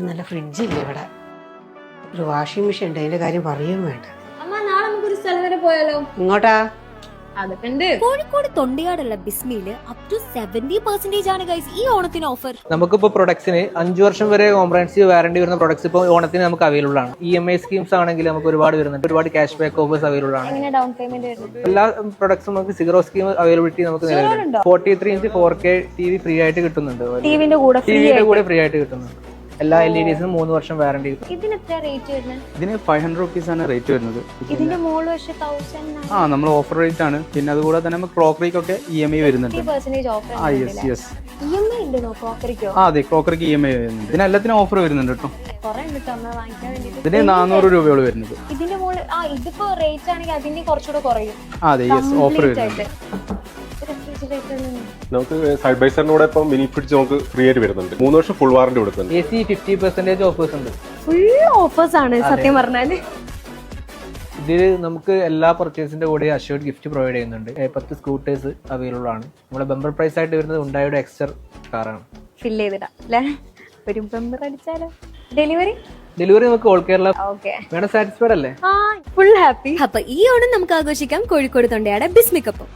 നല്ല ഫ്രിഡ്ജില്ല ഇവിടെ. ഒരു വാഷിംഗ് മെഷീൻ ഉണ്ട്, അതിന്റെ കാര്യം പറയുകയും വേണ്ട. അമ്മ നാളെ നമുക്കൊരു സ്ഥലം വരെ പോയാലോ? ഇങ്ങോട്ടാ? അതൊക്കെ ഉണ്ട്. കോഴിക്കോട് തൊണ്ടിയാടുള്ള ബിസ്മിയില് അപ് ടു 70% ആണ് ഗൈസ് ഈ ഓണത്തിന് ഓഫർ. നമുക്കിപ്പോൾ പ്രൊഡക്ട്സിന് 5 വർഷം വരെ കോംപ്രഹെൻസീവ് വാറണ്ടി വരുന്ന പ്രൊഡക്ട്സ് ഇപ്പോൾ ഓണത്തിന് നമുക്ക് അവൈലബിൾ ആണ്. EMI സ്കീംസ് ആണെങ്കിൽ നമുക്ക് ഒരുപാട് വരുന്നുണ്ട്, ഒരുപാട് ക്യാഷ് ബാക്ക് ഓഫേഴ്സ് അവൈലബിൾ ആണ്. എങ്ങനെ ഡൗൺ പേയ്മെന്റ് വരുന്നത്? എല്ലാ പ്രൊഡക്ട്സും നമുക്ക് 0 സ്കീം അവൈലബിലിറ്റി നമുക്ക് നിലവിലുണ്ട്. 43 ഇഞ്ച് 4K TV ഫ്രീ ആയിട്ട് കിട്ടുന്നുണ്ട്. ടിവിന്റെ കൂടെ ഫ്രീ ആയിട്ട് കിട്ടുന്നുണ്ട്. എല്ലാ LEDസിനും 3 വർഷം വാറണ്ടി കിട്ടും. ഇതിന് എത്ര റേറ്റ് വരുന്നത്? ഇതിന് 500 rupees ആണ് റേറ്റ് വരുന്നത്. ഇതിന്റെ മുകളിൽ പക്ഷേ 1000 നമ്മൾ ഓഫർ റേറ്റ് ആണ്. പിന്നെ അതുകൂടെ തന്നെ നമുക്ക് ക്രോക്കറിക്കൊക്കെ EMI വരുന്നുണ്ട്. 50% ഓഫർ. യെസ് EMI ഉണ്ടോ ക്രോക്കറിക്കോ? അതെ, ക്രോക്കറിക്ക് EMI വരുന്നുണ്ട്. ഇതിനെല്ലാത്തിനും ഓഫർ വരുന്നുണ്ട് കേട്ടോ. കുറെ ഉണ്ട് അമ്മ വാങ്ങിക്കാൻ വേണ്ടിട്ട്. ഇതിന് 400 രൂപയോള് വരുന്നത്. ഇതിന്റെ മുകളിൽ ഇതിപ്പോ റേറ്റ് ആണെങ്കിൽ അതിന്റെ കുറച്ചുകൂടെ കുറയും. അതെ, യെസ്, ഓഫർ വരുന്നുണ്ട്. നമുക്ക് സൈഡ് ബൈ സൈഡിനൂടെ ഇപ്പം മിനി ഫ്രിഡ്ജ് നമുക്ക് ഫ്രീ ആയിട്ട് വരുന്നുണ്ട്. 3 വർഷം ഫുൾ വാറണ്ടി കൊടുക്കുന്നുണ്ട്. AC 50% ഓഫേഴ്സ് ഉണ്ട്. ഫുൾ ഓഫേഴ്സ് ആണ് സത്യം പറഞ്ഞാല്. ഇതിൽ നമുക്ക് എല്ലാ പർച്ചേസിന്റെ കൂടെ അഷ്യൂർഡ് ഗിഫ്റ്റ് പ്രൊവൈഡ് ചെയ്യുന്നുണ്ട്. 10 സ്കൂട്ടേഴ്സ് അവൈലബിൾ ആണ്. നമ്മുടെ ബമ്പർ പ്രൈസ് ആയിട്ട് വരുന്നത് ഉണ്ടായുടെ എക്സ്റ്റർ കാറാണ്. ഫിൽ ചെയ്തിടാം അല്ലേ? ഒരു ബമ്പർ അടിച്ചാലോ? ഡെലിവറി നമുക്ക് all Kerala. Okay, madam satisfied അല്ലേ? Full happy. അപ്പൊ ഈ ഓണം നമുക്ക് ആഘോഷിക്കാം കോഴിക്കോട് തൊണ്ടിയാട് ബിസ്മിക്കൊപ്പം.